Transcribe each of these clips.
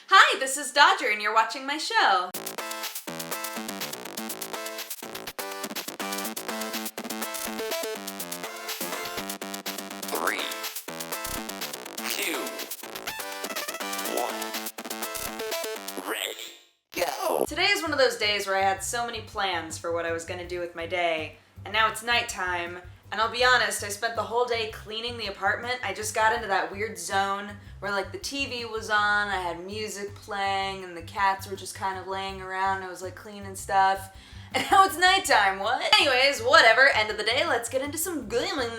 Hi, this is Dodger and you're watching my show. Three, two, one, ready, go! Today is one of those days where I had so many plans for what I was going to do with my day, and now it's nighttime, and I'll be honest, I spent the whole day cleaning the apartment. I just got into that weird zone where like the TV was on, I had music playing, and the cats were just kind of laying around, I was like cleaning stuff. And now it's nighttime, what? Anyways, whatever, end of the day, let's get into some gaming.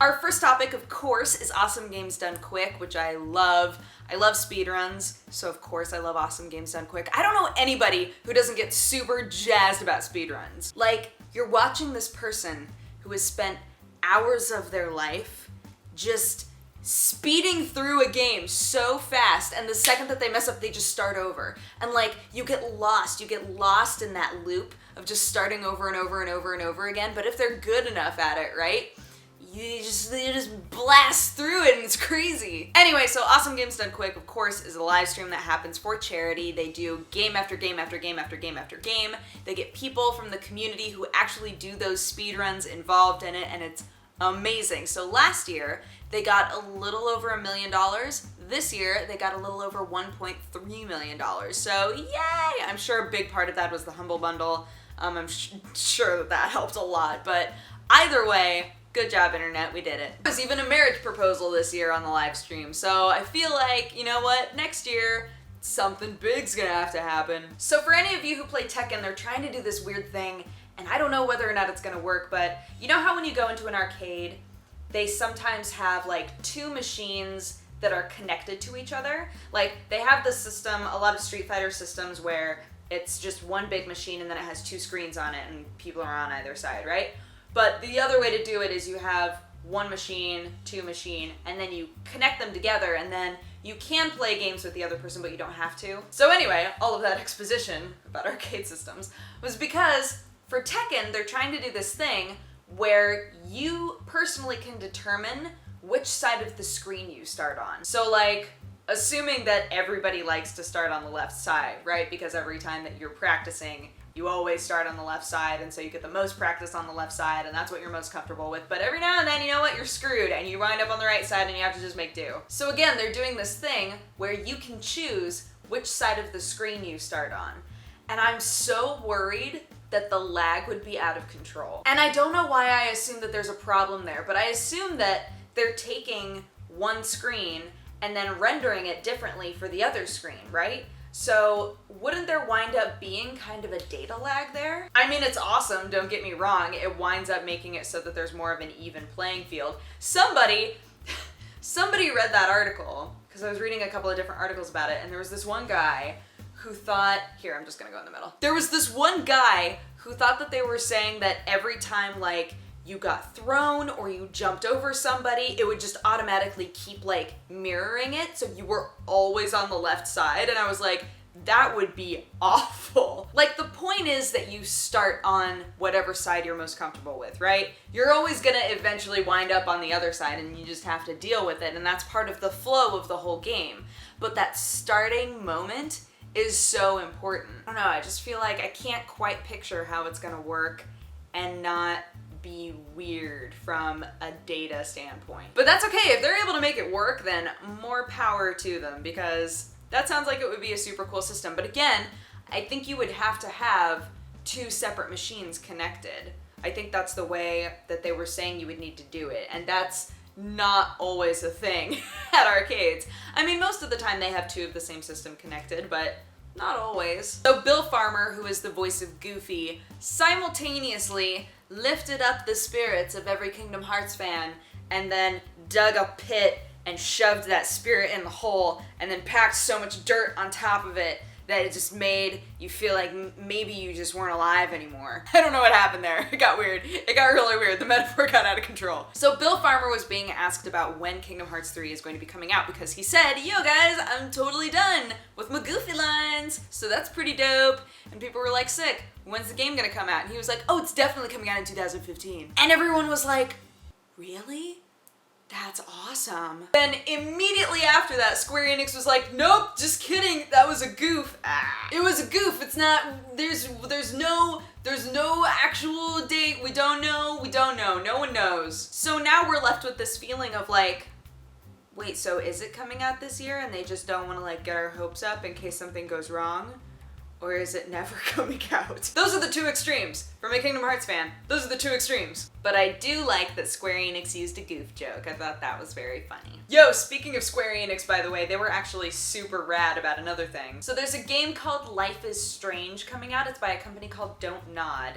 Our first topic, of course, is awesome games done quick, which I love. I love speedruns, so of course I love awesome games done quick. I don't know anybody who doesn't get super jazzed about speedruns. Like, you're watching this person who has spent hours of their life just speeding through a game so fast, and the second that they mess up, they just start over. And like, you get lost in that loop of just starting over and over and over and over again. But if they're good enough at it, right? You just blast through it and it's crazy. Anyway, so Awesome Games Done Quick, of course, is a live stream that happens for charity. They do game after game after game after game after game. They get people from the community who actually do those speedruns involved in it, and it's amazing. So last year, they got a little over $1 million. This year, they got a little over $1.3 million. So yay! I'm sure a big part of that was the Humble Bundle. I'm sure that helped a lot, but either way, good job, internet, we did it. There was even a marriage proposal this year on the live stream, so I feel like, you know what, next year, something big's gonna have to happen. So for any of you who play Tekken, they're trying to do this weird thing, and I don't know whether or not it's gonna work, but you know how when you go into an arcade, they sometimes have like two machines that are connected to each other? Like, they have the system, a lot of Street Fighter systems where it's just one big machine and then it has two screens on it and people are on either side, right? But the other way to do it is you have one machine, two machine, and then you connect them together, and then you can play games with the other person, but you don't have to. So anyway, all of that exposition about arcade systems was because for Tekken, they're trying to do this thing where you personally can determine which side of the screen you start on. So like, assuming that everybody likes to start on the left side, right? Because every time that you're practicing, you always start on the left side, and so you get the most practice on the left side, and that's what you're most comfortable with. But every now and then, you know what, you're screwed, and you wind up on the right side, and you have to just make do. So again, they're doing this thing where you can choose which side of the screen you start on. And I'm so worried that the lag would be out of control. And I don't know why I assume that there's a problem there, but I assume that they're taking one screen and then rendering it differently for the other screen, right? So wouldn't there wind up being kind of a data lag there? I mean, it's awesome, don't get me wrong. It winds up making it so that there's more of an even playing field. Somebody read that article, because I was reading a couple of different articles about it, and there was this one guy who thought, here, I'm just gonna go in the middle. There was this one guy who thought that they were saying that every time, like, you got thrown or you jumped over somebody, it would just automatically keep like mirroring it, so you were always on the left side. And I was like, that would be awful. Like, the point is that you start on whatever side you're most comfortable with, right? You're always gonna eventually wind up on the other side, and you just have to deal with it, and that's part of the flow of the whole game. But that starting moment is so important. I don't know, I just feel like I can't quite picture how it's gonna work and not be weird from a data standpoint. But that's okay, if they're able to make it work, then more power to them, because that sounds like it would be a super cool system. But again, I think you would have to have two separate machines connected. I think that's the way that they were saying you would need to do it, and that's not always a thing at arcades. I mean, most of the time they have two of the same system connected, but not always. So Bill Farmer, who is the voice of Goofy, simultaneously lifted up the spirits of every Kingdom Hearts fan and then dug a pit and shoved that spirit in the hole and then packed so much dirt on top of it that it just made you feel like maybe you just weren't alive anymore. I don't know what happened there. It got weird. It got really weird. The metaphor got out of control. So Bill Farmer was being asked about when Kingdom Hearts 3 is going to be coming out, because he said, yo guys, I'm totally done with my Goofy lines, so that's pretty dope. And people were like, sick, when's the game gonna come out? And he was like, oh, it's definitely coming out in 2015. And everyone was like, really? That's awesome. Then immediately after that, Square Enix was like, nope, just kidding, that was a goof. It was a goof, it's not, there's no actual date, we don't know, no one knows. So now we're left with this feeling of like, wait, so is it coming out this year and they just don't want to like get our hopes up in case something goes wrong? Or is it never coming out? Those are the two extremes. From a Kingdom Hearts fan, those are the two extremes. But I do like that Square Enix used a goof joke. I thought that was very funny. Yo, speaking of Square Enix, by the way, they were actually super rad about another thing. So there's a game called Life is Strange coming out. It's by a company called Don't Nod.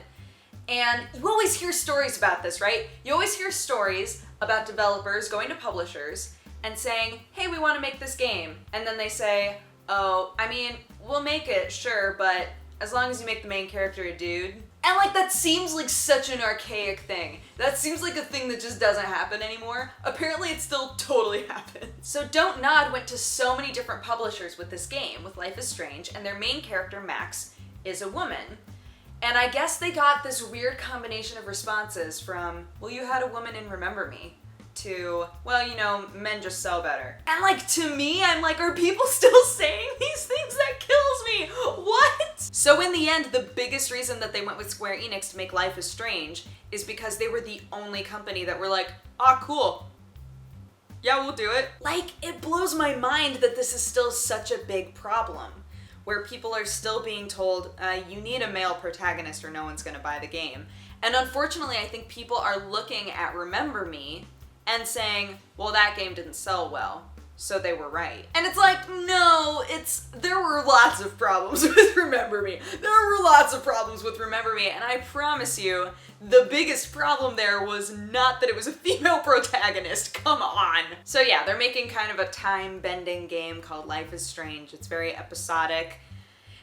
And you always hear stories about this, right? You always hear stories about developers going to publishers and saying, hey, we want to make this game. And then they say, oh, I mean, we'll make it, sure, but as long as you make the main character a dude. And like, that seems like such an archaic thing. That seems like a thing that just doesn't happen anymore. Apparently it still totally happens. So Don't Nod went to so many different publishers with this game, with Life is Strange, and their main character, Max, is a woman. And I guess they got this weird combination of responses from, well, you had a woman in Remember Me, to, well, you know, men just sell better. And like, to me, I'm like, are people still saying these things? That kills me. What? So in the end, the biggest reason that they went with Square Enix to make Life is Strange is because they were the only company that were like, ah, cool. Yeah, we'll do it. Like, it blows my mind that this is still such a big problem, where people are still being told, you need a male protagonist or no one's gonna buy the game. And unfortunately, I think people are looking at Remember Me and saying, well, that game didn't sell well, so they were right. And it's like, no, there were lots of problems with Remember Me. There were lots of problems with Remember Me, and I promise you, the biggest problem there was not that it was a female protagonist, come on. So yeah, they're making kind of a time-bending game called Life is Strange. It's very episodic,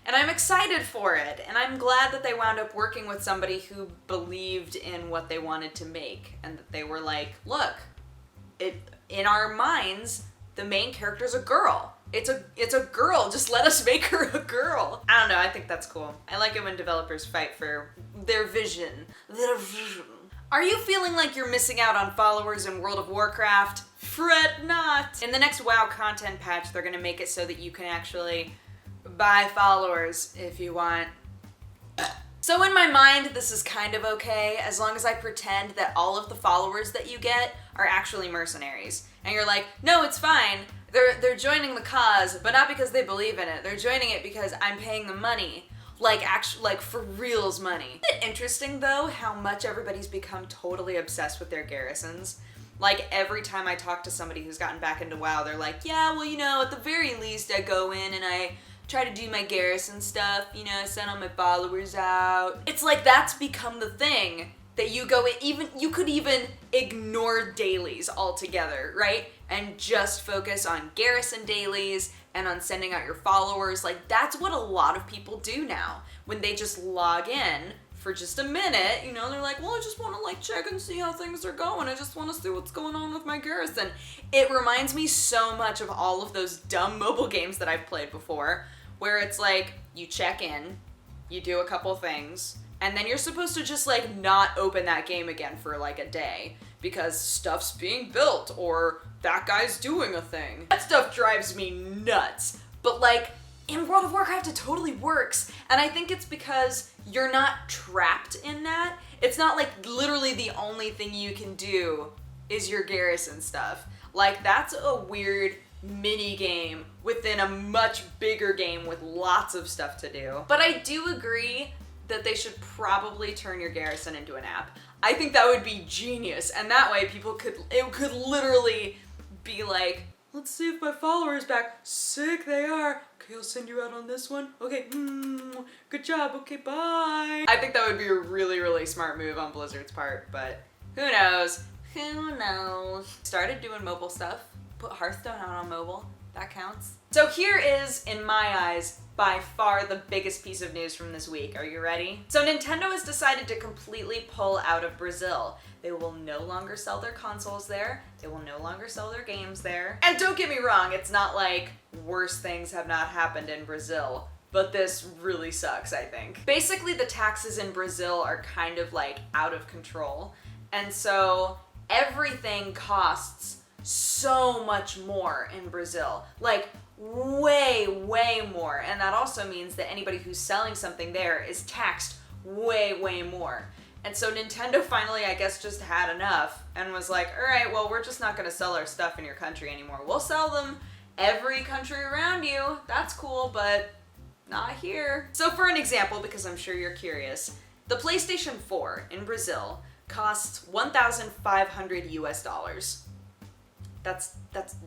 and I'm excited for it, and I'm glad that they wound up working with somebody who believed in what they wanted to make, and that they were like, look, in our minds, the main character's a girl. It's a girl, just let us make her a girl. I don't know, I think that's cool. I like it when developers fight for their vision. Are you feeling like you're missing out on followers in World of Warcraft? Fret not! In the next WoW content patch, they're gonna make it so that you can actually buy followers if you want. So in my mind, this is kind of okay, as long as I pretend that all of the followers that you get are actually mercenaries. And you're like, no, it's fine. They're joining the cause, but not because they believe in it. They're joining it because I'm paying them money. Like for reals money. Isn't it interesting though, how much everybody's become totally obsessed with their garrisons? Like, every time I talk to somebody who's gotten back into WoW, they're like, yeah, well, you know, at the very least I go in and I try to do my garrison stuff, you know, I send all my followers out. It's like that's become the thing that you go in, you could even ignore dailies altogether, right? And just focus on garrison dailies and on sending out your followers. Like, that's what a lot of people do now. When they just log in for just a minute, you know, they're like, well, I just want to like check and see how things are going. I just want to see what's going on with my garrison. It reminds me so much of all of those dumb mobile games that I've played before, where it's like, you check in, you do a couple things, and then you're supposed to just like not open that game again for like a day because stuff's being built or that guy's doing a thing. That stuff drives me nuts. But like, in World of Warcraft, it totally works. And I think it's because you're not trapped in that. It's not like literally the only thing you can do is your garrison stuff. Like, that's a weird mini game within a much bigger game with lots of stuff to do. But I do agree that they should probably turn your garrison into an app. I think that would be genius. And that way it could literally be like, let's see if my follower is back. Sick, they are. Okay, I'll send you out on this one. Okay, good job. Okay, bye. I think that would be a really, really smart move on Blizzard's part, but who knows? Who knows? Started doing mobile stuff. Put Hearthstone out on mobile. That counts. So here is, in my eyes, by far the biggest piece of news from this week. Are you ready? So Nintendo has decided to completely pull out of Brazil. They will no longer sell their consoles there. They will no longer sell their games there. And don't get me wrong, it's not like worse things have not happened in Brazil, but this really sucks, I think. Basically, the taxes in Brazil are kind of like out of control. And so everything costs so much more in Brazil. Like, way, way more. And that also means that anybody who's selling something there is taxed way, way more. And so Nintendo finally, I guess, just had enough and was like, all right, well, we're just not going to sell our stuff in your country anymore. We'll sell them every country around you. That's cool, but not here. So for an example, because I'm sure you're curious, the PlayStation 4 in Brazil costs $1,500 US. That's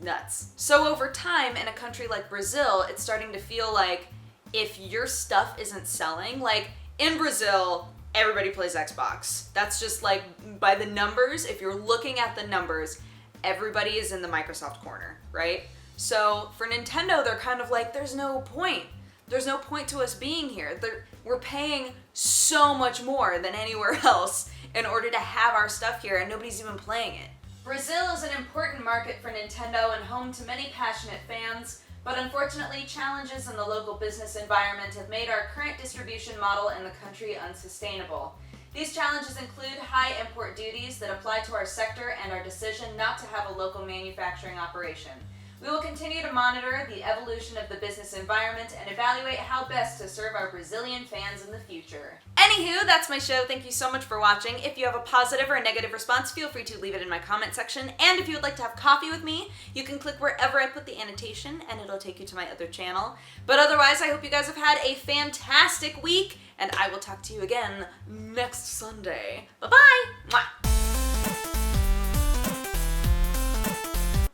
nuts. So over time, in a country like Brazil, it's starting to feel like if your stuff isn't selling, like in Brazil, everybody plays Xbox. That's just like, by the numbers, if you're looking at the numbers, everybody is in the Microsoft corner, right? So for Nintendo, they're kind of like, there's no point. There's no point to us being here. We're paying so much more than anywhere else in order to have our stuff here, and nobody's even playing it. Brazil is an important market for Nintendo and home to many passionate fans, but unfortunately, challenges in the local business environment have made our current distribution model in the country unsustainable. These challenges include high import duties that apply to our sector and our decision not to have a local manufacturing operation. We will continue to monitor the evolution of the business environment and evaluate how best to serve our Brazilian fans in the future. Anywho, that's my show. Thank you so much for watching. If you have a positive or a negative response, feel free to leave it in my comment section. And if you would like to have coffee with me, you can click wherever I put the annotation and it'll take you to my other channel. But otherwise, I hope you guys have had a fantastic week, and I will talk to you again next Sunday. Bye-bye! Mwah.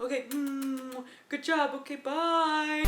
Okay, good job. Okay, bye.